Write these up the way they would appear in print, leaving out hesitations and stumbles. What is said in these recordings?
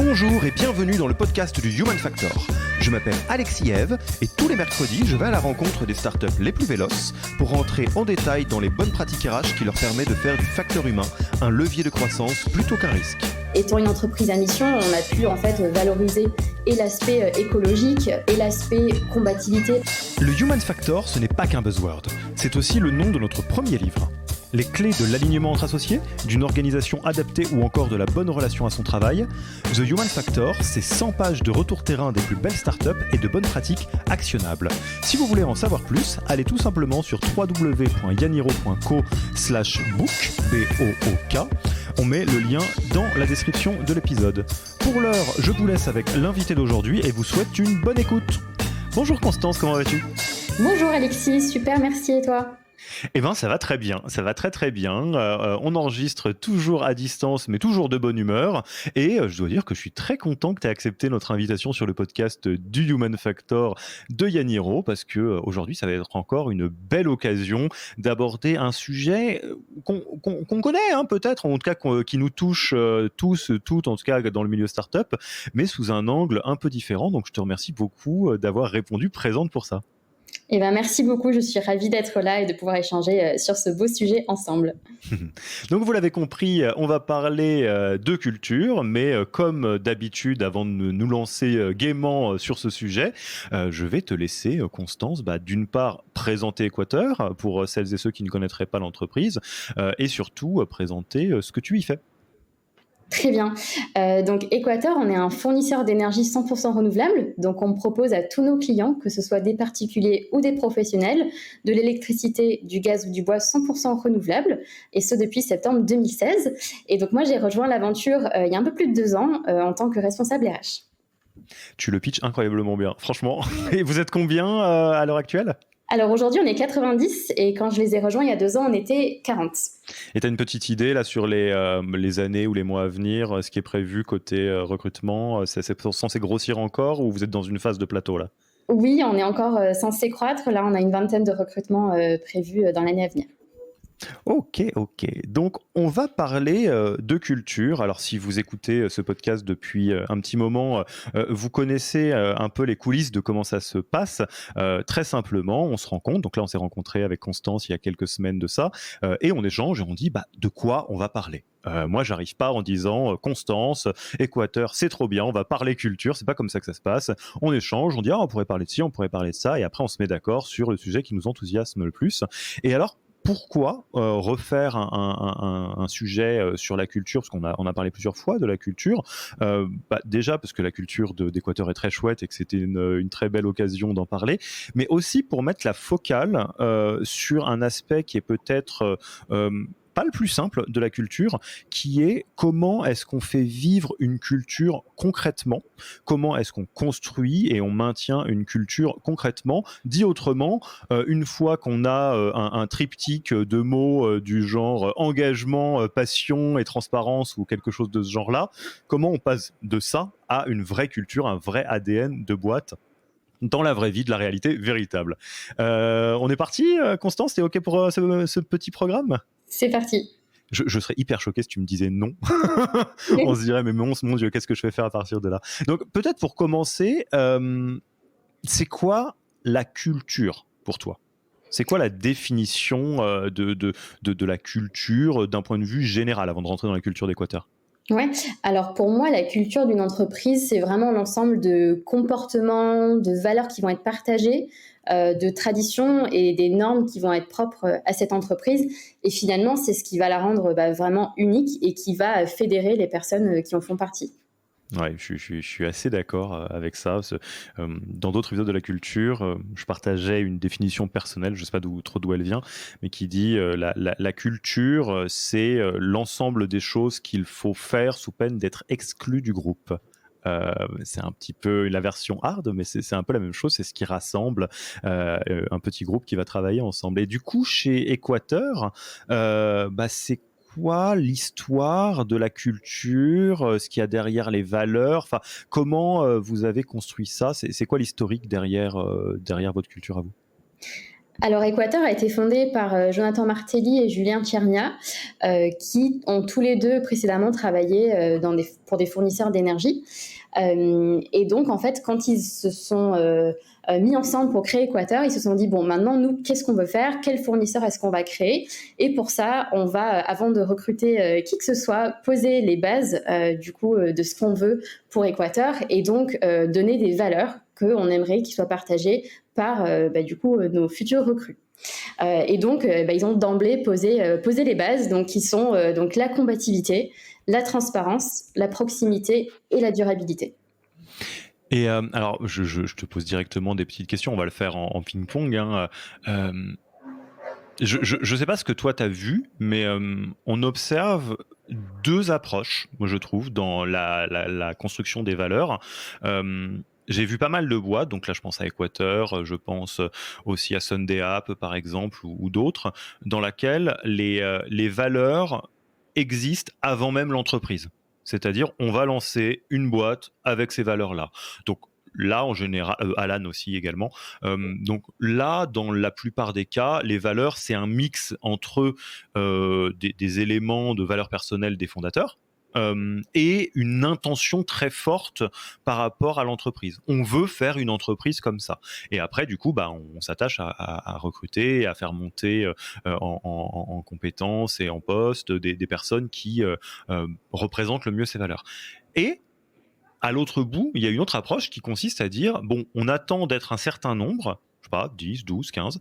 Bonjour et bienvenue dans le podcast du Human Factor. Je m'appelle Alexis Eve et tous les mercredis, je vais à la rencontre des startups les plus véloces pour rentrer en détail dans les bonnes pratiques RH qui leur permettent de faire du facteur humain un levier de croissance plutôt qu'un risque. Étant une entreprise à mission, on a pu valoriser et l'aspect écologique et l'aspect combativité. Le Human Factor, ce n'est pas qu'un buzzword, c'est aussi le nom de notre premier livre. Les clés de l'alignement entre associés, d'une organisation adaptée ou encore de la bonne relation à son travail. The Human Factor, c'est 100 pages de retour terrain des plus belles startups et de bonnes pratiques actionnables. Si vous voulez en savoir plus, allez tout simplement sur www.yaniro.co/book, B-O-O-K. On met le lien dans la description de l'épisode. Pour l'heure, je vous laisse avec l'invité d'aujourd'hui et vous souhaite une bonne écoute. Bonjour Constance, comment vas-tu ? Bonjour Alexis, super, merci et toi ? Eh bien, ça va très bien, ça va très très bien. On enregistre toujours à distance, mais toujours de bonne humeur. Et je dois dire que je suis très content que tu aies accepté notre invitation sur le podcast du Human Factor de Yaniro, parce que aujourd'hui, ça va être encore une belle occasion d'aborder un sujet qu'on connaît, peut-être, en tout cas qui nous touche tous, toutes, en tout cas dans le milieu startup, mais sous un angle un peu différent. Donc, je te remercie beaucoup d'avoir répondu présente pour ça. Eh ben, merci beaucoup, je suis ravie d'être là et de pouvoir échanger sur ce beau sujet ensemble. Donc vous l'avez compris, on va parler de culture, mais comme d'habitude, avant de nous lancer gaiement sur ce sujet, je vais te laisser, Constance, d'une part présenter Équateur pour celles et ceux qui ne connaîtraient pas l'entreprise, et surtout présenter ce que tu y fais. Très bien. Donc Équateur, on est un fournisseur d'énergie 100% renouvelable. Donc on propose à tous nos clients, que ce soit des particuliers ou des professionnels, de l'électricité, du gaz ou du bois 100% renouvelable, et ce depuis septembre 2016. Et donc moi j'ai rejoint l'aventure il y a un peu plus de 2 ans en tant que responsable RH. Tu le pitches incroyablement bien, franchement. Et vous êtes combien à l'heure actuelle ? Alors aujourd'hui, on est 90 et quand je les ai rejoints il y a 2 ans, on était 40. Et tu as une petite idée là sur les années ou les mois à venir, ce qui est prévu côté recrutement, c'est censé grossir encore ou vous êtes dans une phase de plateau là ? Oui, on est encore censé croître. Là, on a une vingtaine de recrutements prévus dans l'année à venir. Ok. Donc, on va parler de culture. Alors, si vous écoutez ce podcast depuis un petit moment, vous connaissez un peu les coulisses de comment ça se passe. Très simplement, on se rencontre. Donc là, on s'est rencontré avec Constance il y a quelques semaines de ça. Et on échange et on dit de quoi on va parler. Moi, j'arrive pas en disant Constance, Équateur, c'est trop bien, on va parler culture. C'est pas comme ça que ça se passe. On échange, on dit on pourrait parler de ci, on pourrait parler de ça. Et après, on se met d'accord sur le sujet qui nous enthousiasme le plus. Et alors, pourquoi refaire un sujet sur la culture, parce on a parlé plusieurs fois de la culture, déjà parce que la culture d'Équateur est très chouette et que c'était une très belle occasion d'en parler, mais aussi pour mettre la focale sur un aspect qui est peut-être pas le plus simple de la culture, qui est comment est-ce qu'on fait vivre une culture concrètement, comment est-ce qu'on construit et on maintient une culture concrètement. Dit autrement, une fois qu'on a un triptyque de mots du genre engagement, passion et transparence ou quelque chose de ce genre-là, comment on passe de ça à une vraie culture, un vrai ADN de boîte dans la vraie vie, de la réalité véritable. On est parti, Constance, t'es OK pour ce petit programme ? C'est parti. Je serais hyper choqué si tu me disais non. On se dirait, mais mon Dieu, qu'est-ce que je vais faire à partir de là ? Donc, peut-être pour commencer, c'est quoi la culture pour toi ? C'est quoi la définition de la culture d'un point de vue général, avant de rentrer dans la culture d'Équateur ? Ouais. Alors pour moi, la culture d'une entreprise, c'est vraiment l'ensemble de comportements, de valeurs qui vont être partagées, de traditions et des normes qui vont être propres à cette entreprise. Et finalement, c'est ce qui va la rendre vraiment unique et qui va fédérer les personnes qui en font partie. Ouais, je suis assez d'accord avec ça. Dans d'autres épisodes de la culture, je partageais une définition personnelle, je ne sais pas trop d'où elle vient, mais qui dit la culture, c'est l'ensemble des choses qu'il faut faire sous peine d'être exclu du groupe. C'est un petit peu la version hard, mais c'est un peu la même chose, c'est ce qui rassemble un petit groupe qui va travailler ensemble. Et du coup, chez Équateur, c'est quoi l'histoire de la culture, ce qu'il y a derrière les valeurs, enfin, comment vous avez construit ça, c'est quoi l'historique derrière votre culture à vous ? Alors Équateur a été fondé par Jonathan Martelly et Julien Tchernia, qui ont tous les deux précédemment travaillé pour des fournisseurs d'énergie. Et donc en fait, quand ils se sont mis ensemble pour créer Équateur, ils se sont dit bon, maintenant nous, qu'est-ce qu'on veut faire? Quel fournisseur est-ce qu'on va créer? Et pour ça, on va, avant de recruter qui que ce soit, poser les bases de ce qu'on veut pour Équateur et donc donner des valeurs qu'on aimerait qu'ils soient partagées par nos futurs recrues. Et donc, ils ont d'emblée posé les bases, donc qui sont donc la combativité, la transparence, la proximité et la durabilité. Et alors, je te pose directement des petites questions, on va le faire en ping-pong. Hein. Je ne sais pas ce que toi tu as vu, mais on observe deux approches, moi je trouve, dans la construction des valeurs. J'ai vu pas mal de boîtes, donc là je pense à Équateur, je pense aussi à Sunday App par exemple ou d'autres, dans laquelle les valeurs existent avant même l'entreprise. C'est-à-dire on va lancer une boîte avec ces valeurs-là. Donc là en général, Alan aussi également. Donc là, dans la plupart des cas, les valeurs c'est un mix entre des éléments de valeurs personnelles des fondateurs et une intention très forte par rapport à l'entreprise. On veut faire une entreprise comme ça. Et après, du coup, on s'attache à recruter, à faire monter en compétences et en postes des personnes qui représentent le mieux ces valeurs. Et à l'autre bout, il y a une autre approche qui consiste à dire, bon, on attend d'être un certain nombre, je sais pas, 10, 12, 15,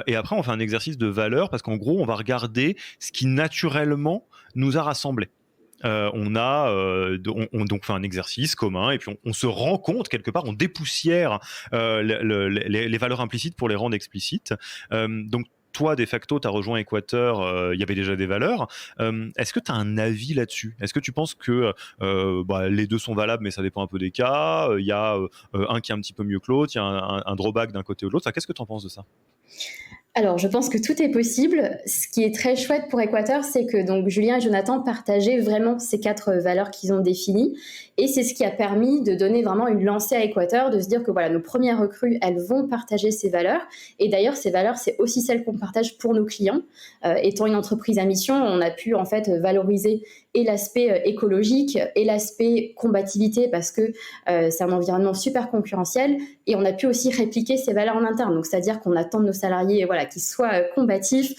et après on fait un exercice de valeur parce qu'en gros, on va regarder ce qui naturellement nous a rassemblés. Donc fait un exercice commun et puis on se rend compte quelque part, on dépoussière les valeurs implicites pour les rendre explicites. Donc toi, de facto, tu as rejoint Équateur, il y avait déjà des valeurs. Est-ce que tu as un avis là-dessus? Est-ce que tu penses que les deux sont valables, mais ça dépend un peu des cas? Il y a un qui est un petit peu mieux que l'autre, il y a un drawback d'un côté ou de l'autre. Enfin, qu'est-ce que tu en penses de ça? Alors, je pense que tout est possible. Ce qui est très chouette pour Équateur, c'est que donc Julien et Jonathan partageaient vraiment ces 4 valeurs qu'ils ont définies. Et c'est ce qui a permis de donner vraiment une lancée à Équateur, de se dire que voilà, nos premières recrues, elles vont partager ces valeurs. Et d'ailleurs, ces valeurs, c'est aussi celles qu'on partage pour nos clients. Étant une entreprise à mission, on a pu en fait valoriser et l'aspect écologique et l'aspect combativité parce que c'est un environnement super concurrentiel. Et on a pu aussi répliquer ces valeurs en interne. Donc, c'est-à-dire qu'on attend de nos salariés qu'ils soient combatifs,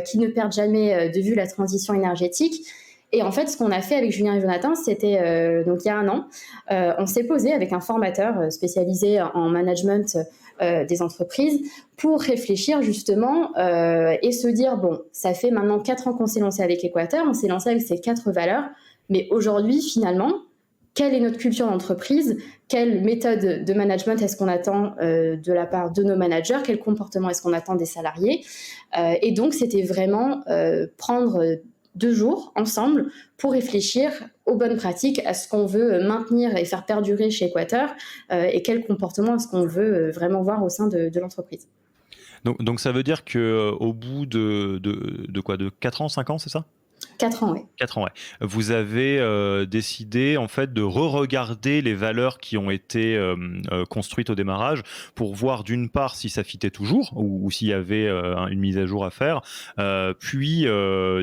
qui ne perdent jamais de vue la transition énergétique. Et en fait, ce qu'on a fait avec Julien et Jonathan, c'était donc il y a un an, on s'est posé avec un formateur spécialisé en management des entreprises pour réfléchir justement et se dire, bon, ça fait maintenant 4 ans qu'on s'est lancé avec Équateur, on s'est lancé avec ces 4 valeurs, mais aujourd'hui, finalement, quelle est notre culture d'entreprise? Quelle méthode de management est-ce qu'on attend de la part de nos managers? Quel comportement est-ce qu'on attend des salariés? Et donc, c'était vraiment prendre 2 jours ensemble pour réfléchir aux bonnes pratiques, à ce qu'on veut maintenir et faire perdurer chez Équateur et quel comportement est-ce qu'on veut vraiment voir au sein de l'entreprise. Donc ça veut dire qu'au bout de quoi, de 4 ans, 5 ans, c'est ça? 4 ans, oui. 4 ans, ouais. Vous avez décidé en fait de re-regarder les valeurs qui ont été construites au démarrage pour voir d'une part si ça fitait toujours ou s'il y avait une mise à jour à faire, puis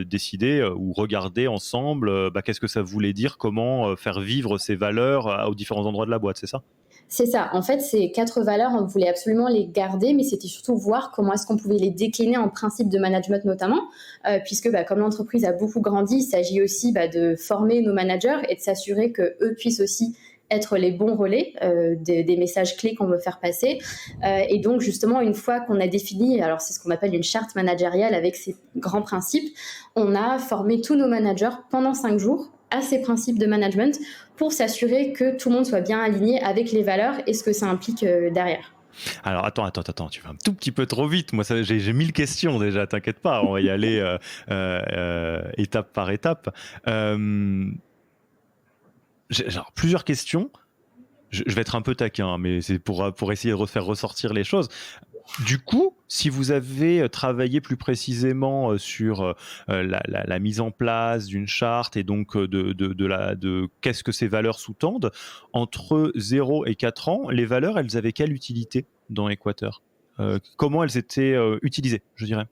décider ou regarder ensemble qu'est-ce que ça voulait dire, comment faire vivre ces valeurs aux différents endroits de la boîte, c'est ça? C'est ça. En fait, ces 4 valeurs, on voulait absolument les garder, mais c'était surtout voir comment est-ce qu'on pouvait les décliner en principe de management notamment, puisque comme l'entreprise a beaucoup grandi, il s'agit aussi de former nos managers et de s'assurer qu'eux puissent aussi être les bons relais des messages clés qu'on veut faire passer. Et donc, justement, une fois qu'on a défini, alors c'est ce qu'on appelle une charte managériale avec ces grands principes, on a formé tous nos managers pendant 5 jours à ces principes de management pour s'assurer que tout le monde soit bien aligné avec les valeurs et ce que ça implique derrière. Alors attends, tu vas un tout petit peu trop vite. Moi, j'ai 1000 questions déjà, t'inquiète pas, on va y aller étape par étape. J'ai plusieurs questions. Je vais être un peu taquin, mais c'est pour essayer de faire ressortir les choses. Du coup, si vous avez travaillé plus précisément sur la mise en place d'une charte et donc de qu'est-ce que ces valeurs sous-tendent, entre 0 et 4 ans, les valeurs, elles avaient quelle utilité dans Équateur? comment elles étaient utilisées, je dirais?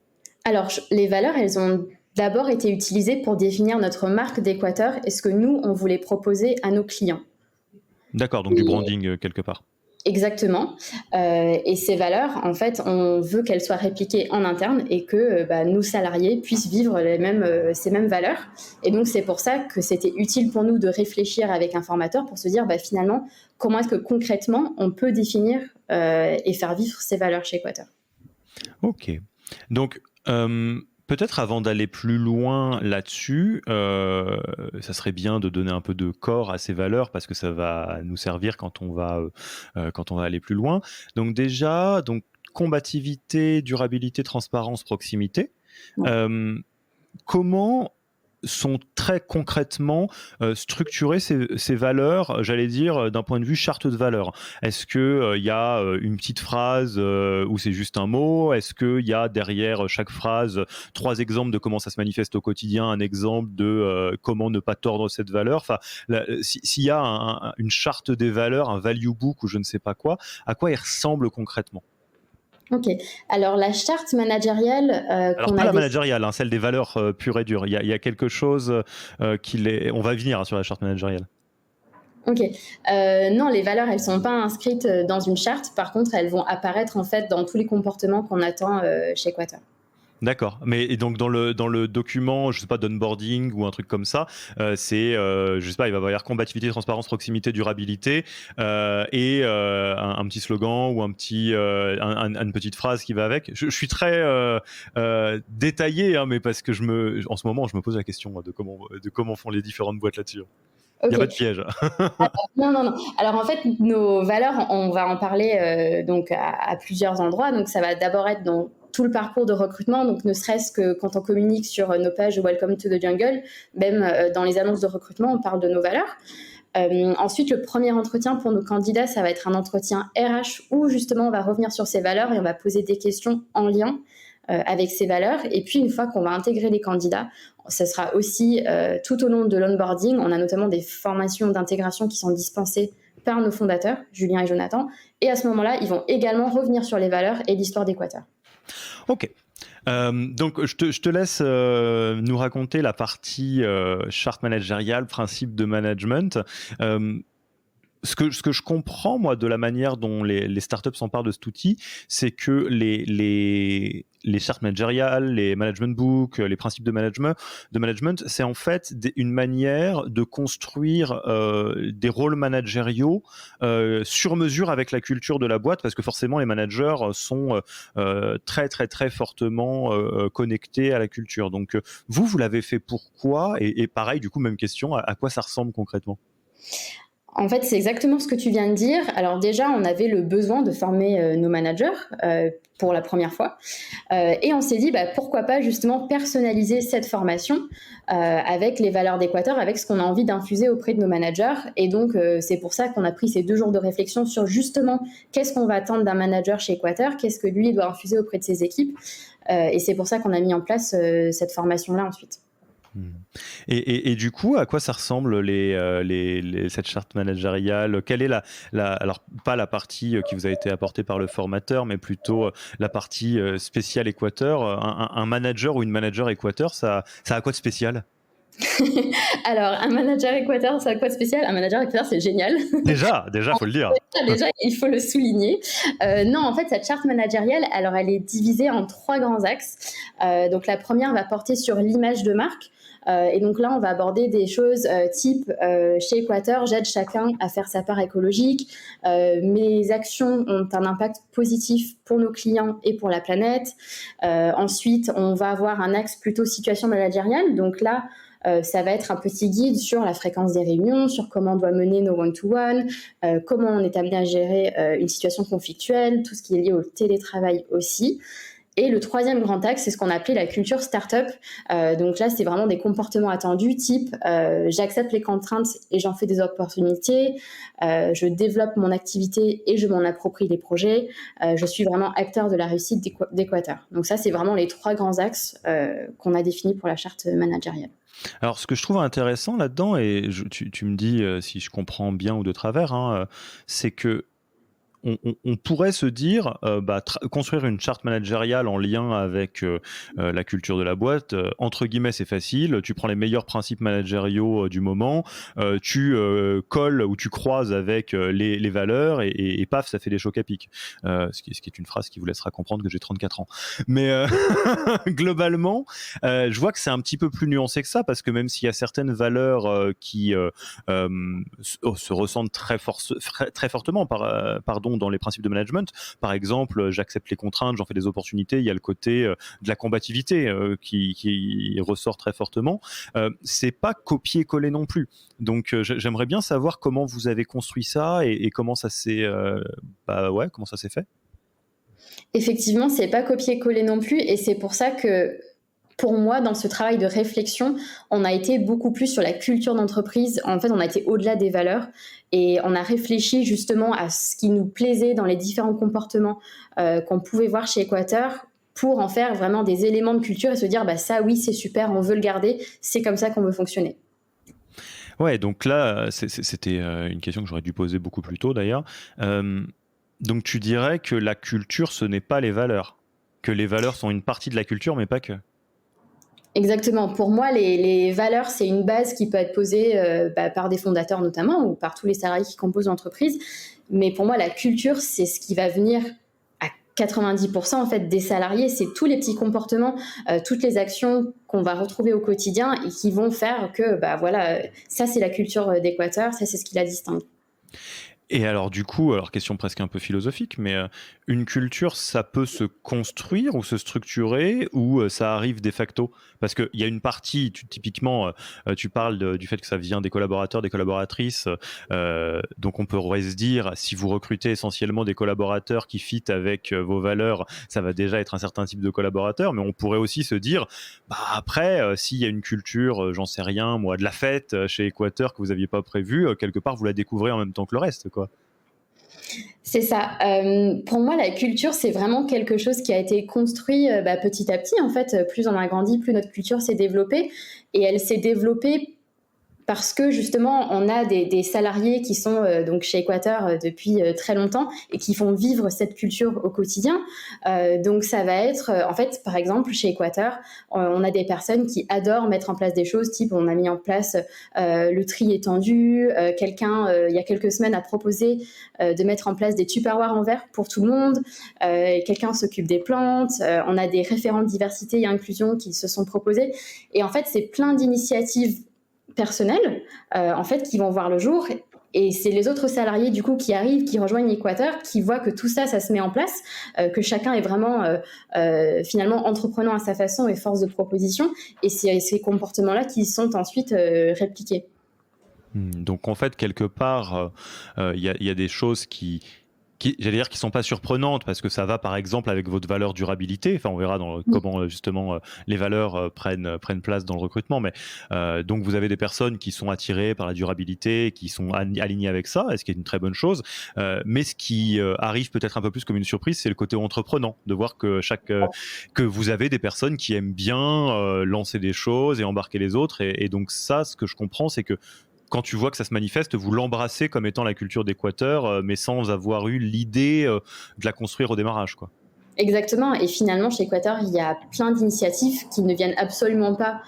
Alors, les valeurs, elles ont d'abord été utilisées pour définir notre marque d'Équateur et ce que nous, on voulait proposer à nos clients. D'accord, donc du Et branding quelque part. exactement. Et ces valeurs, en fait, on veut qu'elles soient répliquées en interne et que nos salariés puissent vivre ces mêmes valeurs. Et donc, c'est pour ça que c'était utile pour nous de réfléchir avec un formateur pour se dire, finalement, comment est-ce que concrètement, on peut définir et faire vivre ces valeurs chez Équateur. Ok. Donc, peut-être avant d'aller plus loin là-dessus, ça serait bien de donner un peu de corps à ces valeurs parce que ça va nous servir quand on va aller plus loin. Donc déjà, combativité, durabilité, transparence, proximité. Ouais. Comment sont très concrètement structurées ces valeurs, j'allais dire, d'un point de vue charte de valeurs? Est-ce qu'il y a une petite phrase où c'est juste un mot? Est-ce qu'il y a derrière chaque phrase 3 exemples de comment ça se manifeste au quotidien, un exemple de comment ne pas tordre cette valeur? Enfin, s'il y a une charte des valeurs, un value book ou je ne sais pas quoi, à quoi il ressemble concrètement? Ok. Alors, la charte managériale Alors qu'on pas a la définie. managériale, hein, celle des valeurs pures et dures. Il y a quelque chose on va venir sur la charte managériale. Ok. Non, les valeurs, elles sont pas inscrites dans une charte. Par contre, elles vont apparaître en fait dans tous les comportements qu'on attend chez Équateur. D'accord. Mais et donc dans le document, je sais pas, d'onboarding ou un truc comme ça, je sais pas, il va y avoir combativité, transparence, proximité, durabilité, et un petit slogan ou une petite phrase qui va avec. Je suis très détaillé, hein, mais parce que en ce moment, je me pose la question de comment font les différentes boîtes là-dessus. Il y a pas Ok. de piège. Non, non, non. Alors en fait, nos valeurs, on va en parler donc à plusieurs endroits. Donc ça va d'abord être dans tout le parcours de recrutement, donc ne serait-ce que quand on communique sur nos pages Welcome to the Jungle, même dans les annonces de recrutement, on parle de nos valeurs. Ensuite, le premier entretien pour nos candidats, ça va être un entretien RH où justement on va revenir sur ces valeurs et on va poser des questions en lien avec ces valeurs. Et puis, une fois qu'on va intégrer les candidats, ce sera aussi tout au long de l'onboarding. On a notamment des formations d'intégration qui sont dispensées par nos fondateurs, Julien et Jonathan. Et à ce moment-là, ils vont également revenir sur les valeurs et l'histoire d'Équateur. Ok. Donc, je te laisse nous raconter la partie charte managériale, principe de management. Ce que je comprends, moi, de la manière dont les startups s'emparent de cet outil, c'est que les chartes managériales, les management books, les principes de management, c'est en fait une manière de construire des rôles managériaux sur mesure avec la culture de la boîte, parce que forcément, les managers sont très, très, très fortement connectés à la culture. Donc, vous l'avez fait pourquoi? Et pareil, du coup, même question, à quoi ça ressemble concrètement? En fait, c'est exactement ce que tu viens de dire. Alors déjà, on avait le besoin de former nos managers pour la première fois. Et on s'est dit, pourquoi pas justement personnaliser cette formation avec les valeurs d'Équateur, avec ce qu'on a envie d'infuser auprès de nos managers. Et donc, c'est pour ça qu'on a pris ces 2 jours de réflexion sur justement qu'est-ce qu'on va attendre d'un manager chez Équateur, qu'est-ce que lui doit infuser auprès de ses équipes. Et c'est pour ça qu'on a mis en place cette formation-là ensuite. Hmm. Et du coup, à quoi ça ressemble cette charte managériale? Quelle est alors pas la partie qui vous a été apportée par le formateur, mais plutôt la partie spéciale Équateur. Un manager ou une manager Équateur, ça a quoi de spécial? Alors, un manager Équateur, ça a quoi de spécial? Un manager Équateur, c'est génial. Déjà, faut le dire. Déjà, il faut le souligner. Non, en fait, cette charte managériale, alors elle est divisée en 3 grands axes. Donc la première va porter sur l'image de marque. Et donc là, on va aborder des choses type chez Équateur, j'aide chacun à faire sa part écologique. Mes actions ont un impact positif pour nos clients et pour la planète. Ensuite, on va avoir un axe plutôt situation managériale. Donc là, ça va être un petit guide sur la fréquence des réunions, sur comment on doit mener nos one-to-one, comment on est amené à gérer une situation conflictuelle, tout ce qui est lié au télétravail aussi. Et le troisième grand axe, c'est ce qu'on a appelé la culture startup. Donc là, c'est vraiment des comportements attendus, type j'accepte les contraintes et j'en fais des opportunités, je développe mon activité et je m'en approprie les projets, je suis vraiment acteur de la réussite d'Équateur. Donc ça, c'est vraiment les 3 grands axes qu'on a définis pour la charte managériale. Alors, ce que je trouve intéressant là-dedans, et tu me dis si je comprends bien ou de travers, hein, c'est que on pourrait se dire, construire une charte managériale en lien avec la culture de la boîte, entre guillemets, c'est facile. Tu prends les meilleurs principes managériaux du moment, tu colles ou tu croises avec les valeurs et paf, ça fait des chocs à pic. Ce qui est une phrase qui vous laissera comprendre que j'ai 34 ans. Mais globalement, je vois que c'est un petit peu plus nuancé que ça, parce que même s'il y a certaines valeurs qui se ressentent très fortement dans les principes de management. Par exemple, j'accepte les contraintes, j'en fais des opportunités. Il y a le côté de la combativité qui ressort très fortement. C'est pas copier-coller non plus. Donc j'aimerais bien savoir comment vous avez construit ça et comment ça s'est comment ça s'est fait. Effectivement, c'est pas copier-coller non plus, et c'est pour ça que, pour moi, dans ce travail de réflexion, on a été beaucoup plus sur la culture d'entreprise. En fait, on a été au-delà des valeurs et on a réfléchi justement à ce qui nous plaisait dans les différents comportements qu'on pouvait voir chez Équateur, pour en faire vraiment des éléments de culture et se dire, ça oui, c'est super, on veut le garder, c'est comme ça qu'on veut fonctionner. Ouais, donc là, c'était une question que j'aurais dû poser beaucoup plus tôt d'ailleurs. Donc tu dirais que la culture, ce n'est pas les valeurs, que les valeurs sont une partie de la culture, mais pas que. Exactement. Pour moi, les valeurs, c'est une base qui peut être posée par des fondateurs notamment, ou par tous les salariés qui composent l'entreprise. Mais pour moi, la culture, c'est ce qui va venir à 90% en fait des salariés. C'est tous les petits comportements, toutes les actions qu'on va retrouver au quotidien et qui vont faire que, ça c'est la culture d'Équateur, ça c'est ce qui la distingue. Et alors du coup, question presque un peu philosophique, mais une culture, ça peut se construire ou se structurer, ou ça arrive de facto? Parce qu'il y a une partie, typiquement, tu parles du fait que ça vient des collaborateurs, des collaboratrices, donc on pourrait se dire, si vous recrutez essentiellement des collaborateurs qui fit avec vos valeurs, ça va déjà être un certain type de collaborateur, mais on pourrait aussi se dire, après, s'il y a une culture, j'en sais rien, moi, de la fête chez Équateur que vous n'aviez pas prévu, quelque part, vous la découvrez en même temps que le reste, quoi. C'est ça. Pour moi, la culture, c'est vraiment quelque chose qui a été construit petit à petit. En fait, plus on a grandi, plus notre culture s'est développée. Et elle s'est développée parce que justement, on a des salariés qui sont donc chez Équateur depuis très longtemps et qui font vivre cette culture au quotidien. Donc ça va être, en fait, par exemple, chez Équateur, on a des personnes qui adorent mettre en place des choses, type on a mis en place le tri étendu, quelqu'un, il y a quelques semaines, a proposé de mettre en place des tupperwares en verre pour tout le monde, quelqu'un s'occupe des plantes, on a des référents de diversité et inclusion qui se sont proposés. Et en fait, c'est plein d'initiatives personnels en fait qui vont voir le jour, et c'est les autres salariés du coup qui arrivent, qui rejoignent Équateur, qui voient que tout ça se met en place, que chacun est vraiment finalement entreprenant à sa façon et force de proposition, et c'est ces comportements-là qui sont ensuite répliqués. Donc en fait, quelque part, il y a des choses qui j'allais dire, qui sont pas surprenantes, parce que ça va par exemple avec votre valeur durabilité. Enfin, on verra comment justement les valeurs prennent place dans le recrutement. Mais donc vous avez des personnes qui sont attirées par la durabilité, qui sont alignées avec ça, ce qui est une très bonne chose. Mais ce qui arrive peut-être un peu plus comme une surprise, c'est le côté entreprenant, de voir que que vous avez des personnes qui aiment bien lancer des choses et embarquer les autres. Et donc ça, ce que je comprends, c'est que quand tu vois que ça se manifeste, vous l'embrassez comme étant la culture d'Équateur, mais sans avoir eu l'idée de la construire au démarrage, quoi. Exactement, et finalement chez Équateur, il y a plein d'initiatives qui ne viennent absolument pas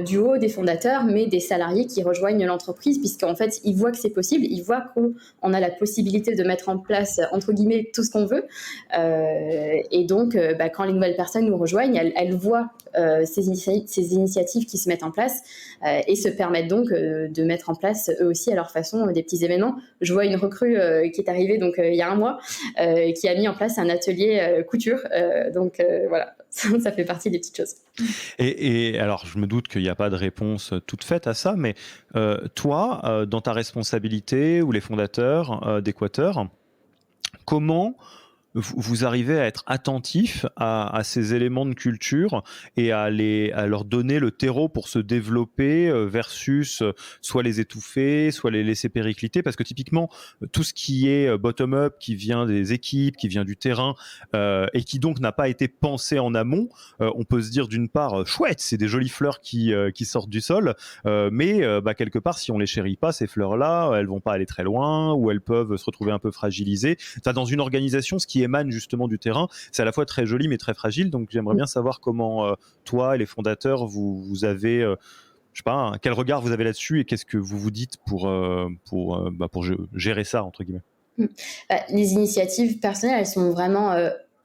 du haut des fondateurs, mais des salariés qui rejoignent l'entreprise, puisqu'en fait ils voient que c'est possible, ils voient qu'on a la possibilité de mettre en place entre guillemets tout ce qu'on veut, et donc quand les nouvelles personnes nous rejoignent, elles voient ces initiatives qui se mettent en place et se permettent donc de mettre en place eux aussi à leur façon des petits événements. Je vois une recrue qui est arrivée donc il y a un mois, qui a mis en place un atelier couture, donc voilà, ça fait partie des petites choses. Et alors, je me doute qu'il n'y a pas de réponse toute faite à ça, mais toi, dans ta responsabilité ou les fondateurs d'Équateur, comment vous arrivez à être attentif à ces éléments de culture et à leur donner le terreau pour se développer versus soit les étouffer, soit les laisser péricliter. Parce que typiquement, tout ce qui est bottom-up, qui vient des équipes, qui vient du terrain et qui donc n'a pas été pensé en amont, on peut se dire d'une part, chouette, c'est des jolies fleurs qui sortent du sol, mais quelque part, si on les chérit pas, ces fleurs-là, elles vont pas aller très loin ou elles peuvent se retrouver un peu fragilisées. Dans une organisation, ce qui émane justement du terrain, c'est à la fois très joli mais très fragile. Donc j'aimerais bien savoir comment toi et les fondateurs vous avez je sais pas, quel regard vous avez là-dessus et qu'est-ce que vous vous dites pour gérer ça entre guillemets. Les initiatives personnelles, elles sont vraiment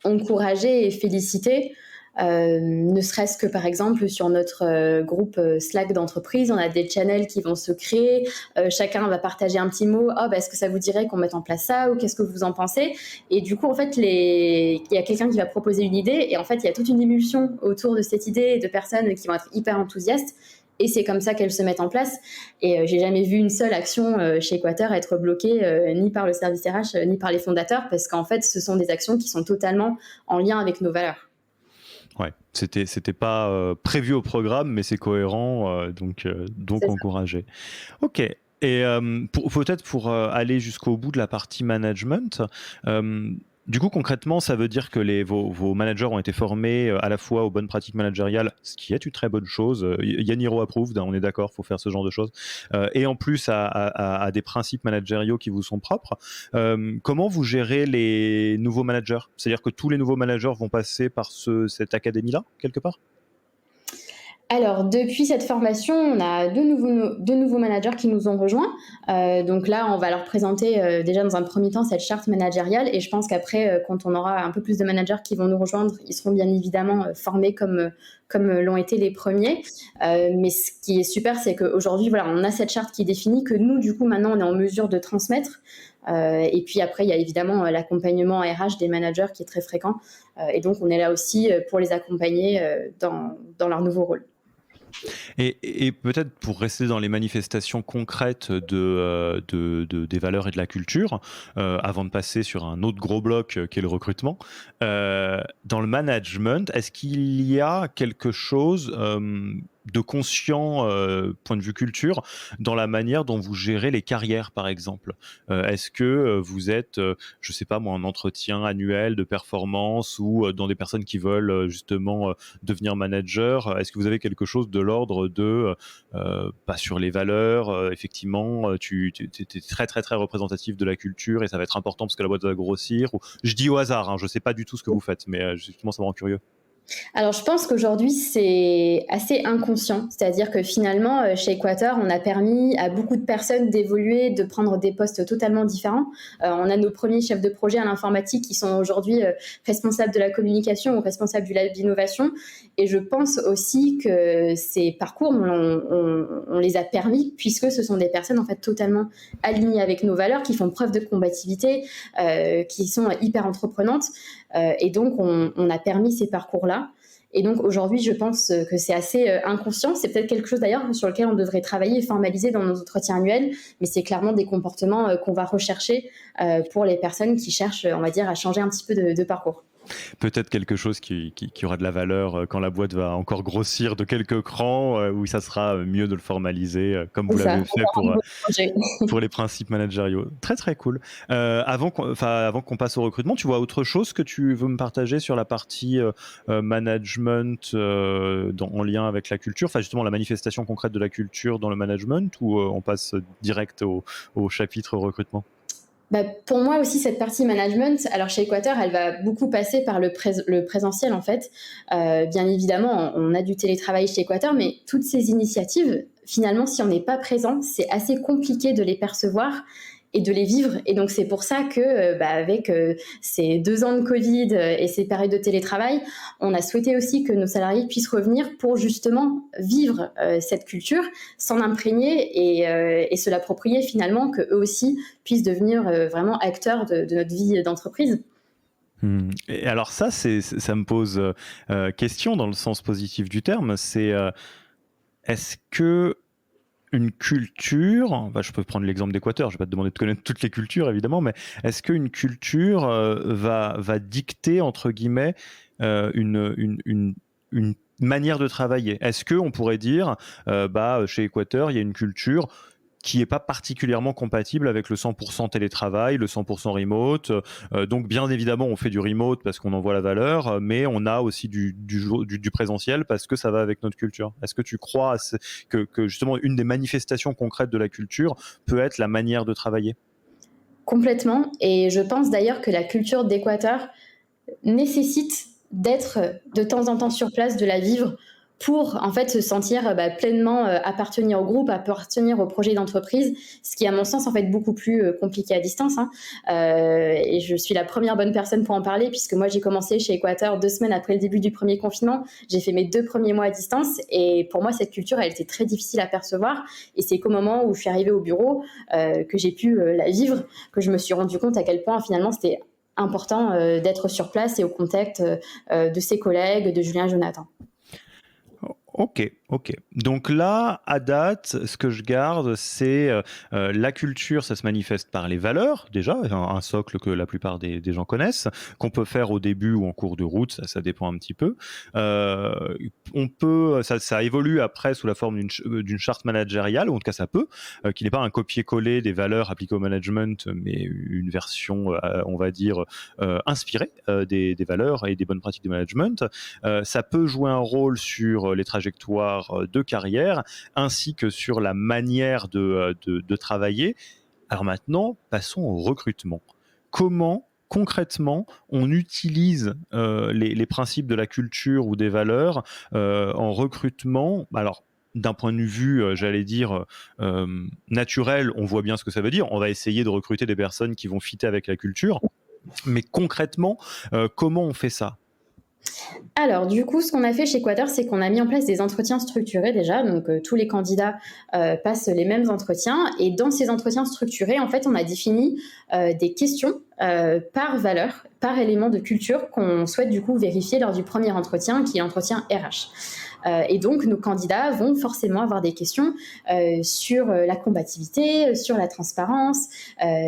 encouragées et félicitées. Ne serait-ce que par exemple sur notre groupe Slack d'entreprise, on a des channels qui vont se créer, chacun va partager un petit mot, est-ce que ça vous dirait qu'on mette en place ça ou qu'est-ce que vous en pensez? Et du coup en fait il y a quelqu'un qui va proposer une idée et en fait il y a toute une émulsion autour de cette idée et de personnes qui vont être hyper enthousiastes. Et c'est comme ça qu'elles se mettent en place. Et j'ai jamais vu une seule action chez Equator être bloquée ni par le service RH ni par les fondateurs parce qu'en fait ce sont des actions qui sont totalement en lien avec nos valeurs. Ouais, c'était pas prévu au programme, mais c'est cohérent, donc C'est ça. encouragé. Ok. Et peut-être pour aller jusqu'au bout de la partie management, du coup concrètement, ça veut dire que vos managers ont été formés à la fois aux bonnes pratiques managériales, ce qui est une très bonne chose. Yaniro approved, on est d'accord, faut faire ce genre de choses. Et en plus à des principes managériaux qui vous sont propres. Comment vous gérez les nouveaux managers? C'est-à-dire que tous les nouveaux managers vont passer par cette académie-là, quelque part? Alors, depuis cette formation, on a deux nouveaux managers qui nous ont rejoints. Donc là, on va leur présenter déjà dans un premier temps cette charte managériale. Et je pense qu'après, quand on aura un peu plus de managers qui vont nous rejoindre, ils seront bien évidemment formés comme l'ont été les premiers. Mais ce qui est super, c'est qu'aujourd'hui, voilà, on a cette charte qui définit que nous, du coup, maintenant, on est en mesure de transmettre. Et puis après, il y a évidemment l'accompagnement RH des managers qui est très fréquent. Et donc, on est là aussi pour les accompagner dans leur nouveau rôle. Et peut-être pour rester dans les manifestations concrètes des valeurs et de la culture, avant de passer sur un autre gros bloc qui est le recrutement, dans le management, est-ce qu'il y a quelque chose de conscient, point de vue culture, dans la manière dont vous gérez les carrières, par exemple? Est-ce que vous êtes, je sais pas moi, en entretien annuel de performance ou dans des personnes qui veulent justement devenir manager? Est-ce que vous avez quelque chose de l'ordre de, pas sur les valeurs, effectivement, tu es très, très, très représentatif de la culture et ça va être important parce que la boîte va grossir? Ou, je dis au hasard, hein, je sais pas du tout ce que vous faites, mais justement, ça me rend curieux. Alors, je pense qu'aujourd'hui, c'est assez inconscient. C'est-à-dire que finalement, chez Equator, on a permis à beaucoup de personnes d'évoluer, de prendre des postes totalement différents. On a nos premiers chefs de projet à l'informatique qui sont aujourd'hui responsables de la communication ou responsables du lab d'innovation. Et je pense aussi que ces parcours, on les a permis puisque ce sont des personnes en fait totalement alignées avec nos valeurs, qui font preuve de combativité, qui sont hyper entreprenantes. Et donc, on a permis ces parcours-là. Et donc, aujourd'hui, je pense que c'est assez inconscient. C'est peut-être quelque chose, d'ailleurs, sur lequel on devrait travailler et formaliser dans nos entretiens annuels. Mais c'est clairement des comportements qu'on va rechercher pour les personnes qui cherchent, on va dire, à changer un petit peu de parcours. Peut-être quelque chose qui aura de la valeur quand la boîte va encore grossir de quelques crans, où ça sera mieux de le formaliser, comme vous C'est ça, l'avez fait encore un nouveau projet. pour les principes managériaux. Très très cool. Avant qu'on passe au recrutement, tu vois autre chose que tu veux me partager sur la partie management en lien avec la culture, enfin justement la manifestation concrète de la culture dans le management, ou on passe direct au chapitre recrutement? Pour moi aussi, cette partie management, alors chez Equator, elle va beaucoup passer par le présentiel en fait. Bien évidemment, on a du télétravail chez Equator, mais toutes ces initiatives, finalement, si on n'est pas présent, c'est assez compliqué de les percevoir et de les vivre. Et donc c'est pour ça que, avec ces 2 ans de Covid et ces périodes de télétravail, on a souhaité aussi que nos salariés puissent revenir pour justement vivre cette culture, s'en imprégner et se l'approprier finalement, que eux aussi puissent devenir vraiment acteurs de notre vie d'entreprise. Et alors ça me pose question dans le sens positif du terme. C'est est-ce que une culture, enfin, je peux prendre l'exemple d'Équateur, je vais pas te demander de connaître toutes les cultures évidemment, mais est-ce qu'une culture va dicter, entre guillemets, une manière de travailler? Est-ce qu'on pourrait dire, chez Équateur, il y a une culture qui n'est pas particulièrement compatible avec le 100% télétravail, le 100% remote. Donc, bien évidemment, on fait du remote parce qu'on en voit la valeur, mais on a aussi du présentiel parce que ça va avec notre culture. Est-ce que tu crois que justement, une des manifestations concrètes de la culture peut être la manière de travailler? Complètement. Et je pense d'ailleurs que la culture d'Équateur nécessite d'être de temps en temps sur place, de la vivre pour en fait se sentir pleinement appartenir au groupe, appartenir au projet d'entreprise, ce qui est à mon sens en fait beaucoup plus compliqué à distance. Et je suis la première bonne personne pour en parler puisque moi j'ai commencé chez Équateur 2 semaines après le début du premier confinement. J'ai fait mes 2 premiers mois à distance et pour moi cette culture elle était très difficile à percevoir et c'est qu'au moment où je suis arrivée au bureau que j'ai pu la vivre, que je me suis rendu compte à quel point finalement c'était important d'être sur place et au contact de ses collègues, de Julien et Jonathan. Ok, ok. Donc là, à date, ce que je garde, c'est la culture, ça se manifeste par les valeurs, déjà, un socle que la plupart des gens connaissent, qu'on peut faire au début ou en cours de route, ça dépend un petit peu. Ça évolue après sous la forme d'une charte managériale, ou en tout cas ça peut, qui n'est pas un copier-coller des valeurs appliquées au management, mais une version, on va dire, inspirée des valeurs et des bonnes pratiques de management. Ça peut jouer un rôle sur les trajectoires de carrière, ainsi que sur la manière de travailler. Alors maintenant, passons au recrutement. Comment concrètement on utilise les principes de la culture ou des valeurs en recrutement? Alors, d'un point de vue, j'allais dire, naturel, on voit bien ce que ça veut dire. On va essayer de recruter des personnes qui vont fitter avec la culture. Mais concrètement, comment on fait ça? Alors, du coup, ce qu'on a fait chez Quater, c'est qu'on a mis en place des entretiens structurés déjà. Donc, tous les candidats passent les mêmes entretiens. Et dans ces entretiens structurés, en fait, on a défini des questions par valeur, par élément de culture qu'on souhaite du coup vérifier lors du premier entretien, qui est l'entretien RH. Et donc, nos candidats vont forcément avoir des questions sur la combativité, sur la transparence,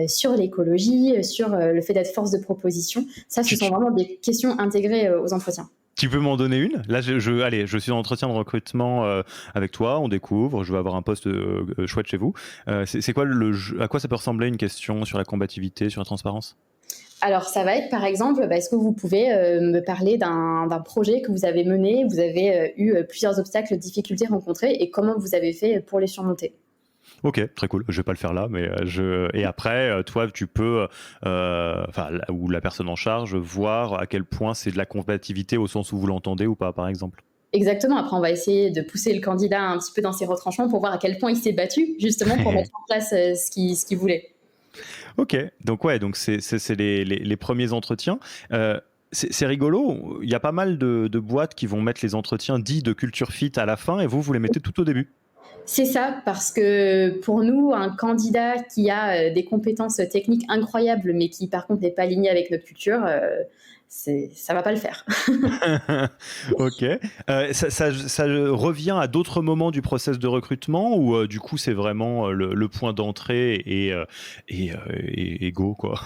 sur l'écologie, sur le fait d'être force de proposition. Ça, ce sont vraiment des questions intégrées aux entretiens. Tu peux m'en donner une? Là, allez, je suis en entretien de recrutement avec toi, on découvre, je veux avoir un poste chouette chez vous. C'est quoi à quoi ça peut ressembler une question sur la combativité, sur la transparence? Alors, ça va être par exemple, est-ce que vous pouvez me parler d'un projet que vous avez mené, vous avez eu plusieurs obstacles, difficultés rencontrés et comment vous avez fait pour les surmonter? Ok, très cool. Je vais pas le faire là, mais et après, toi, tu peux, ou la personne en charge, voir à quel point c'est de la combativité au sens où vous l'entendez ou pas, par exemple. Exactement. Après, on va essayer de pousser le candidat un petit peu dans ses retranchements pour voir à quel point il s'est battu, justement, pour mettre en place ce qu'il voulait. Ok, donc ouais, donc c'est les premiers entretiens. C'est rigolo, il y a pas mal de boîtes qui vont mettre les entretiens dits de culture fit à la fin et vous les mettez tout au début. C'est ça, parce que pour nous, un candidat qui a des compétences techniques incroyables, mais qui par contre n'est pas aligné avec notre culture, ça va pas le faire. Ok. Ça revient à d'autres moments du process de recrutement ou du coup c'est vraiment le point d'entrée et go quoi?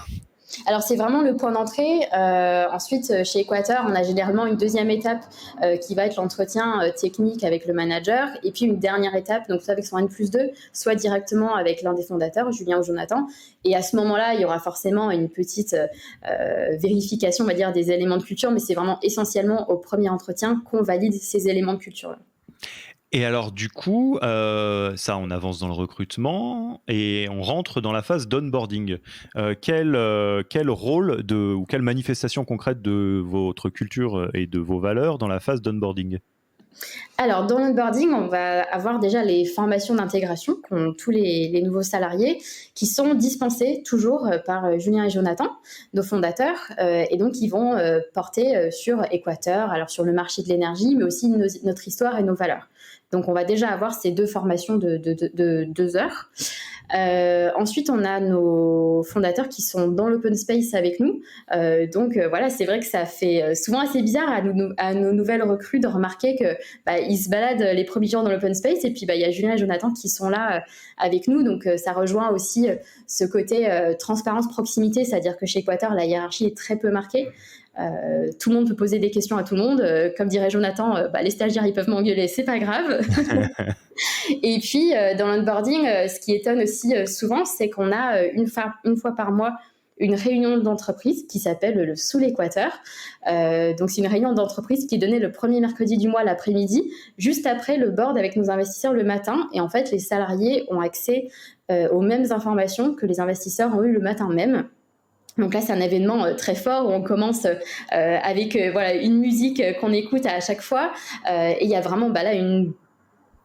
Alors, c'est vraiment le point d'entrée. Ensuite, chez Équateur, on a généralement une deuxième étape qui va être l'entretien technique avec le manager. Et puis, une dernière étape, donc soit avec son N+2, soit directement avec l'un des fondateurs, Julien ou Jonathan. Et à ce moment-là, il y aura forcément une petite vérification, on va dire, des éléments de culture. Mais c'est vraiment essentiellement au premier entretien qu'on valide ces éléments de culture-là. Et alors du coup, ça on avance dans le recrutement et on rentre dans la phase d'onboarding. Quel rôle ou quelle manifestation concrète de votre culture et de vos valeurs dans la phase d'onboarding? Alors, dans l'onboarding, on va avoir déjà les formations d'intégration qu'ont tous les nouveaux salariés qui sont dispensées toujours par Julien et Jonathan, nos fondateurs. Et donc, ils vont porter sur Équateur, alors sur le marché de l'énergie, mais aussi notre histoire et nos valeurs. Donc, on va déjà avoir ces 2 formations de 2 heures. Ensuite, on a nos fondateurs qui sont dans l'open space avec nous. Donc, voilà, c'est vrai que ça fait souvent assez bizarre à nos nouvelles recrues de remarquer que ils se baladent les premiers jours dans l'open space et puis il y a Julien et Jonathan qui sont là avec nous. Donc, ça rejoint aussi ce côté transparence, proximité, c'est-à-dire que chez Équateur, la hiérarchie est très peu marquée. Tout le monde peut poser des questions à tout le monde. Comme dirait Jonathan, les stagiaires ils peuvent m'engueuler, c'est pas grave. Et puis dans l'onboarding, ce qui étonne aussi souvent, c'est qu'on a une fois par mois une réunion d'entreprise qui s'appelle le Sous l'Équateur. Donc c'est une réunion d'entreprise qui est donnée le premier mercredi du mois l'après-midi, juste après le board avec nos investisseurs le matin. Et en fait, les salariés ont accès aux mêmes informations que les investisseurs ont eu le matin même. Donc là, c'est un événement très fort où on commence avec une musique qu'on écoute à chaque fois. Et il y a vraiment là une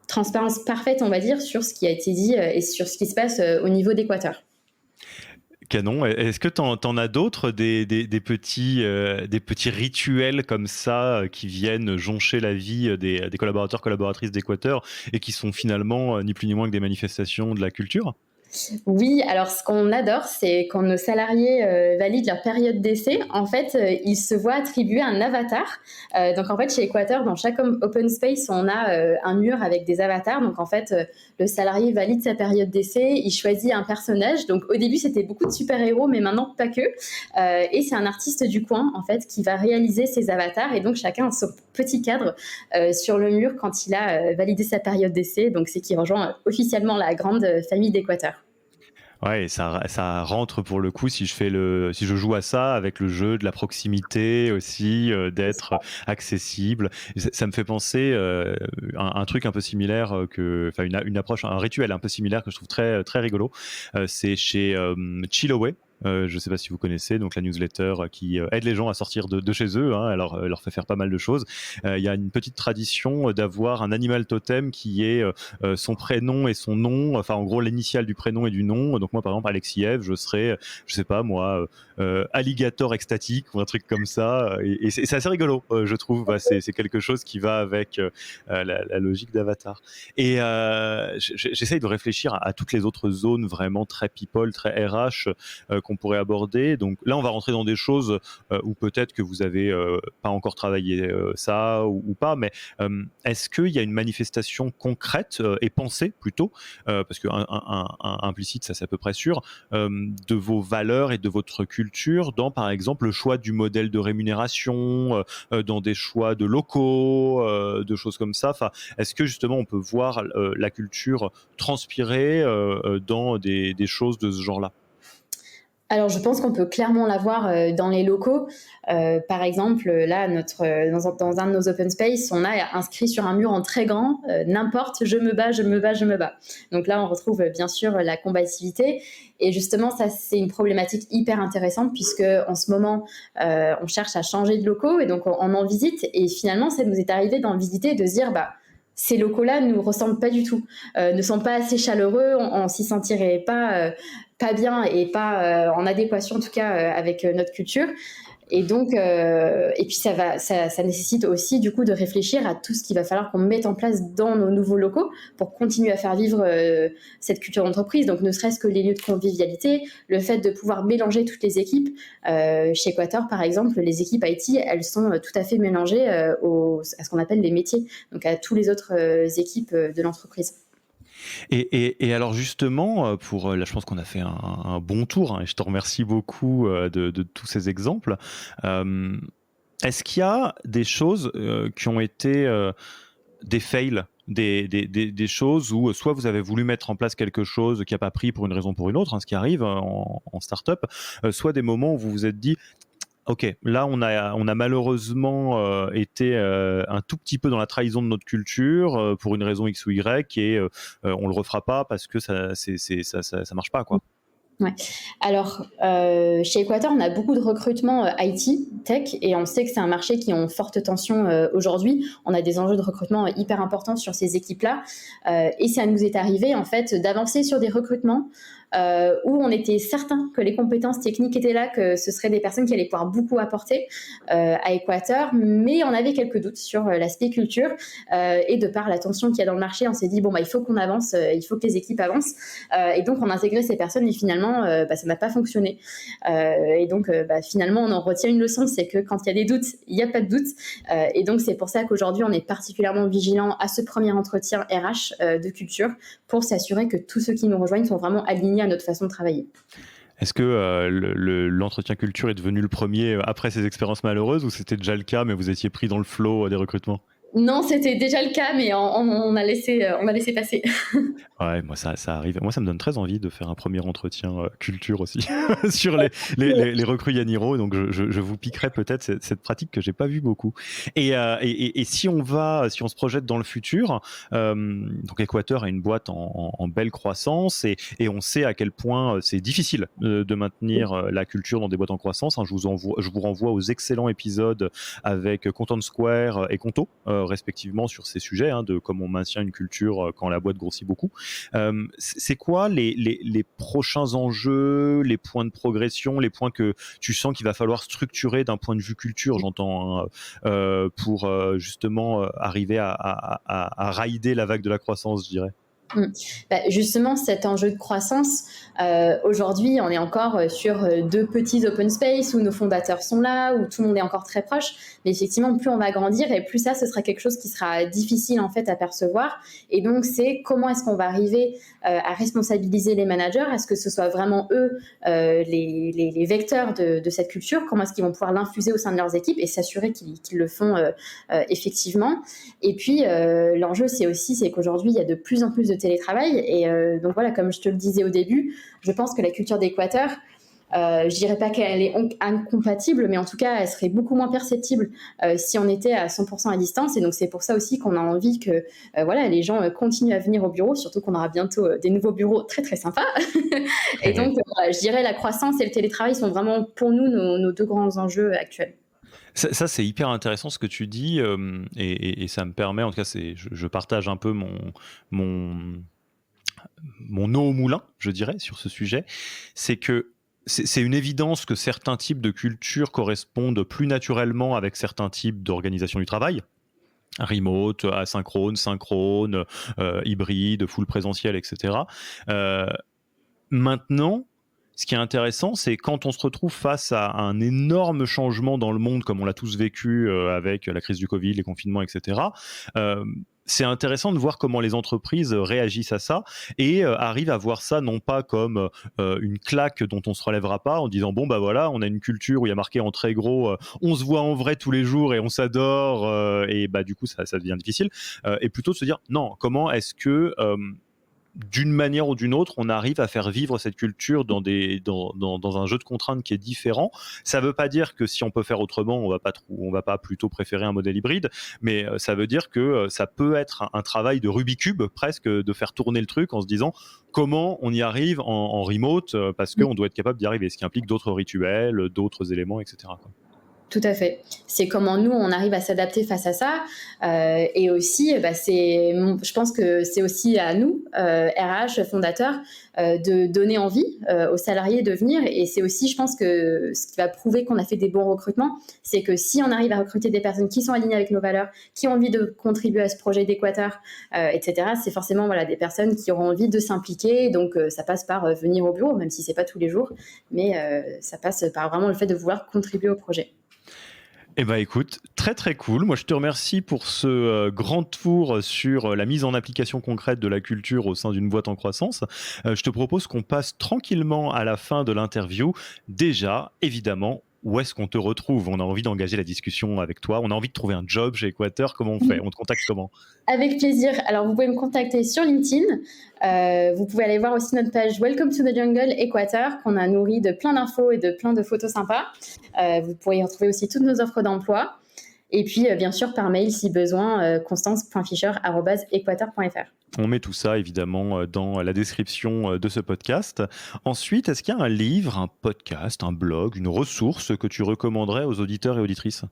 transparence parfaite, on va dire, sur ce qui a été dit et sur ce qui se passe au niveau d'Équateur. Canon. Est-ce que t'en as d'autres, des petits rituels comme ça qui viennent joncher la vie des collaborateurs, collaboratrices d'Équateur et qui sont finalement ni plus ni moins que des manifestations de la culture? Oui, alors ce qu'on adore, c'est quand nos salariés valident leur période d'essai, en fait, ils se voient attribuer un avatar. Donc en fait, chez Équateur, dans chaque open space, on a un mur avec des avatars. Donc en fait, le salarié valide sa période d'essai, il choisit un personnage. Donc au début, c'était beaucoup de super-héros, mais maintenant pas que. Et c'est un artiste du coin, en fait, qui va réaliser ses avatars. Et donc chacun a son petit cadre sur le mur quand il a validé sa période d'essai. Donc c'est qui rejoint officiellement la grande famille d'Équateur. Ouais, ça rentre pour le coup si je joue à ça avec le jeu de la proximité aussi, d'être accessible. Ça me fait penser un truc un peu similaire une approche, un rituel un peu similaire que je trouve très très rigolo. C'est chez Chillaway. Je ne sais pas si vous connaissez, donc la newsletter qui aide les gens à sortir de chez eux, hein, alors leur fait faire pas mal de choses. Il y a une petite tradition d'avoir un animal totem qui est son prénom et son nom, enfin en gros l'initiale du prénom et du nom. Donc moi par exemple Alexiev, je serais, je sais pas moi, alligator extatique ou un truc comme ça. Et c'est assez rigolo, je trouve. C'est quelque chose qui va avec la logique d'Avatar. Et j'essaye de réfléchir à toutes les autres zones vraiment très people, très RH qu'on pourrait aborder. Donc là, on va rentrer dans des choses où peut-être que vous avez pas encore travaillé ça ou pas, mais est-ce qu'il y a une manifestation concrète et pensée plutôt, parce que implicite, ça c'est à peu près sûr, de vos valeurs et de votre culture dans, par exemple, le choix du modèle de rémunération, dans des choix de locaux, de choses comme ça. Enfin, est-ce que justement on peut voir la culture transpirer dans des choses de ce genre-là? Alors, je pense qu'on peut clairement l'avoir dans les locaux. Par exemple, là, dans un de nos open space, on a inscrit sur un mur en très grand n'importe, je me bats, je me bats, je me bats. Donc là, on retrouve bien sûr la combativité. Et justement, ça, c'est une problématique hyper intéressante puisque en ce moment, on cherche à changer de locaux et donc on en visite. Et finalement, ça nous est arrivé d'en visiter et de se dire, ces locaux-là ne nous ressemblent pas du tout, ne sont pas assez chaleureux, on s'y sentirait pas bien et pas en adéquation en tout cas avec notre culture. Et donc, et puis ça nécessite aussi du coup de réfléchir à tout ce qu'il va falloir qu'on mette en place dans nos nouveaux locaux pour continuer à faire vivre cette culture d'entreprise. Donc, ne serait-ce que les lieux de convivialité, le fait de pouvoir mélanger toutes les équipes. Chez Équateur, par exemple, les équipes IT, elles sont tout à fait mélangées à ce qu'on appelle les métiers, donc à tous les autres équipes de l'entreprise. Et alors justement, là, je pense qu'on a fait un bon tour, hein, et je te remercie beaucoup de tous ces exemples. Est-ce qu'il y a des choses qui ont été des fails, des choses où soit vous avez voulu mettre en place quelque chose qui n'a pas pris pour une raison ou pour une autre, hein, ce qui arrive en start-up, soit des moments où vous vous êtes dit OK, là on a malheureusement été un tout petit peu dans la trahison de notre culture pour une raison X ou Y et on le refera pas parce que ça marche pas, quoi. Ouais. Alors, chez Équateur, on a beaucoup de recrutement IT, tech, et on sait que c'est un marché qui est en forte tension aujourd'hui. On a des enjeux de recrutement hyper importants sur ces équipes-là. Et ça nous est arrivé, en fait, d'avancer sur des recrutements où on était certain que les compétences techniques étaient là, que ce seraient des personnes qui allaient pouvoir beaucoup apporter à Équateur, mais on avait quelques doutes sur l'aspect culture, et de par la tension qu'il y a dans le marché, on s'est dit il faut qu'on avance, il faut que les équipes avancent, et donc on a intégré ces personnes, et finalement ça n'a pas fonctionné. Et donc finalement on en retient une leçon, c'est que quand il y a des doutes, il n'y a pas de doute, et donc c'est pour ça qu'aujourd'hui on est particulièrement vigilant à ce premier entretien RH de culture, pour s'assurer que tous ceux qui nous rejoignent sont vraiment alignés à notre façon de travailler. Est-ce que l'entretien culture est devenu le premier après ces expériences malheureuses, ou c'était déjà le cas, mais vous étiez pris dans le flot des recrutements? Non, c'était déjà le cas, mais on a laissé passer. Ouais, moi ça arrive. Moi, ça me donne très envie de faire un premier entretien culture aussi sur les recrues Yaniro. Donc je vous piquerai peut-être cette pratique que j'ai pas vue beaucoup. Et si on se projette dans le futur, donc Équateur est une boîte en belle croissance, et on sait à quel point c'est difficile de maintenir la culture dans des boîtes en croissance. Hein. Je vous renvoie aux excellents épisodes avec Content Square et Conto, respectivement, sur ces sujets, hein, de comment on maintient une culture quand la boîte grossit beaucoup. C'est quoi les prochains enjeux, les points de progression, les points que tu sens qu'il va falloir structurer d'un point de vue culture, j'entends, pour justement arriver à rider la vague de la croissance, je dirais? Justement, cet enjeu de croissance, aujourd'hui, on est encore sur 2 petits open space où nos fondateurs sont là, où tout le monde est encore très proche. Mais effectivement, plus on va grandir, et plus ça, ce sera quelque chose qui sera difficile en fait à percevoir. Et donc, c'est comment est-ce qu'on va arriver à responsabiliser les managers? Est-ce que ce soit vraiment eux les vecteurs de cette culture? Comment est-ce qu'ils vont pouvoir l'infuser au sein de leurs équipes et s'assurer qu'ils le font effectivement? Et puis, l'enjeu, c'est qu'aujourd'hui, il y a de plus en plus de télétravail, et donc voilà, comme je te le disais au début, je pense que la culture d'Équateur, je dirais pas qu'elle est incompatible, mais en tout cas elle serait beaucoup moins perceptible si on était à 100% à distance. Et donc c'est pour ça aussi qu'on a envie que voilà, les gens continuent à venir au bureau, surtout qu'on aura bientôt des nouveaux bureaux très très sympas. Et donc je dirais la croissance et le télétravail sont vraiment pour nous nos 2 grands enjeux actuels. Ça, c'est hyper intéressant ce que tu dis, et ça me permet, en tout cas, je partage un peu mon eau au moulin, je dirais, sur ce sujet. C'est que c'est une évidence que certains types de cultures correspondent plus naturellement avec certains types d'organisation du travail. Remote, asynchrone, synchrone, hybride, full présentiel, etc. Maintenant, ce qui est intéressant, c'est quand on se retrouve face à un énorme changement dans le monde, comme on l'a tous vécu avec la crise du Covid, les confinements, etc. C'est intéressant de voir comment les entreprises réagissent à ça et arrivent à voir ça non pas comme une claque dont on se relèvera pas en disant bon bah voilà, on a une culture où il y a marqué en très gros on se voit en vrai tous les jours et on s'adore, et bah du coup ça devient difficile, et plutôt de se dire non, comment est-ce que d'une manière ou d'une autre, on arrive à faire vivre cette culture dans un jeu de contraintes qui est différent. Ça ne veut pas dire que si on peut faire autrement, on va pas plutôt préférer un modèle hybride, mais ça veut dire que ça peut être un travail de Rubik's Cube, presque, de faire tourner le truc en se disant comment on y arrive en remote, parce qu'on doit être capable d'y arriver, ce qui implique d'autres rituels, d'autres éléments, etc. quoi. Tout à fait. C'est comment nous, on arrive à s'adapter face à ça. Et aussi, je pense que c'est aussi à nous, RH, fondateurs, de donner envie aux salariés de venir. Et c'est aussi, je pense, que ce qui va prouver qu'on a fait des bons recrutements, c'est que si on arrive à recruter des personnes qui sont alignées avec nos valeurs, qui ont envie de contribuer à ce projet d'Équateur, etc., c'est forcément des personnes qui auront envie de s'impliquer. Donc, ça passe par venir au bureau, même si ce n'est pas tous les jours, mais ça passe par vraiment le fait de vouloir contribuer au projet. Eh ben écoute, très très cool. Moi je te remercie pour ce grand tour sur la mise en application concrète de la culture au sein d'une boîte en croissance. Je te propose qu'on passe tranquillement à la fin de l'interview. Déjà, évidemment, où est-ce qu'on te retrouve? On a envie d'engager la discussion avec toi. On a envie de trouver un job chez Équateur. Comment on fait? On te contacte comment? Avec plaisir. Alors, vous pouvez me contacter sur LinkedIn. Vous pouvez aller voir aussi notre page Welcome to the Jungle Équateur, qu'on a nourri de plein d'infos et de plein de photos sympas. Vous pourrez y retrouver aussi toutes nos offres d'emploi. Et puis, bien sûr, par mail, si besoin, constance.fischer@equateur.fr. On met tout ça, évidemment, dans la description de ce podcast. Ensuite, est-ce qu'il y a un livre, un podcast, un blog, une ressource que tu recommanderais aux auditeurs et auditrices?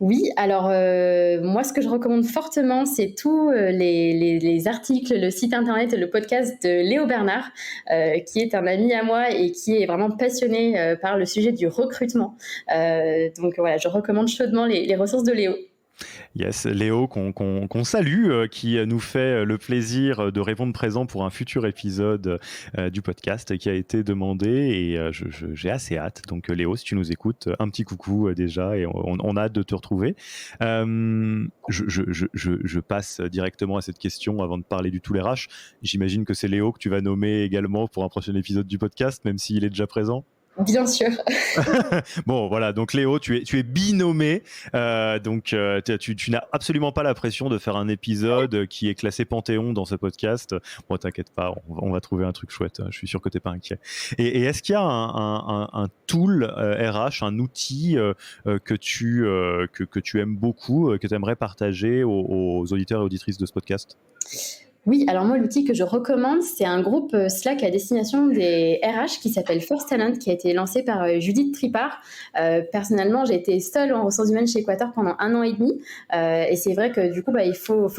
Oui, alors moi, ce que je recommande fortement, c'est tous les articles, le site internet et le podcast de Léo Bernard, qui est un ami à moi et qui est vraiment passionné par le sujet du recrutement. Donc voilà, je recommande chaudement les ressources de Léo. Yes, Léo, qu'on salue, qui nous fait le plaisir de répondre présent pour un futur épisode du podcast qui a été demandé et j'ai assez hâte. Donc Léo, si tu nous écoutes, un petit coucou déjà et on a hâte de te retrouver. Je passe directement à cette question avant de parler du tout les RH. J'imagine que c'est Léo que tu vas nommer également pour un prochain épisode du podcast, même s'il est déjà présent. Bien sûr. Bon, voilà, donc Léo, tu es binommé, donc tu n'as absolument pas la pression de faire un épisode qui est classé Panthéon dans ce podcast. Bon, t'inquiète pas, on va trouver un truc chouette, je suis sûr que t'es pas inquiet. Et est-ce qu'il y a un tool RH, un outil que tu aimes beaucoup, que tu aimerais partager aux auditeurs et auditrices de ce podcast ? Oui, alors moi, l'outil que je recommande, c'est un groupe Slack à destination des RH qui s'appelle First Talent, qui a été lancé par Judith Tripart. Personnellement, j'ai été seule en ressources humaines chez Équateur pendant 1 an et demi. Et c'est vrai que du coup, il faut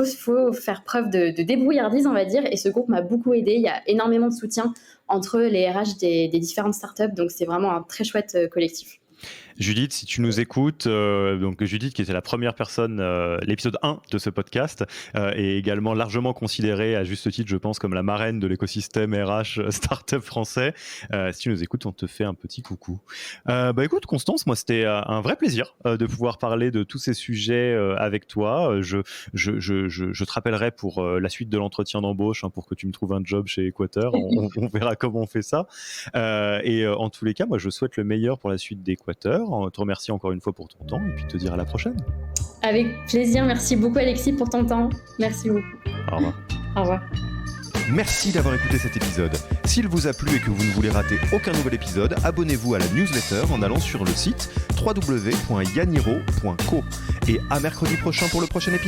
faire preuve de débrouillardise, on va dire. Et ce groupe m'a beaucoup aidée. Il y a énormément de soutien entre les RH des différentes startups. Donc, c'est vraiment un très chouette collectif. Judith, si tu nous écoutes, donc Judith qui était la première personne, l'épisode 1 de ce podcast, est également largement considérée à juste titre, je pense, comme la marraine de l'écosystème RH startup français. Si tu nous écoutes, on te fait un petit coucou. Écoute, Constance, moi c'était un vrai plaisir de pouvoir parler de tous ces sujets avec toi. Je te rappellerai pour la suite de l'entretien d'embauche, pour que tu me trouves un job chez Équateur. On verra comment on fait ça. Et en tous les cas, moi je souhaite le meilleur pour la suite d'Équateur. Te remercie encore une fois pour ton temps et puis te dire à la prochaine. Avec plaisir, merci beaucoup Alexis pour ton temps. Merci beaucoup. Au revoir. Au revoir. Merci d'avoir écouté cet épisode. S'il vous a plu et que vous ne voulez rater aucun nouvel épisode, abonnez-vous à la newsletter en allant sur le site www.yaniro.co. Et à mercredi prochain pour le prochain épisode.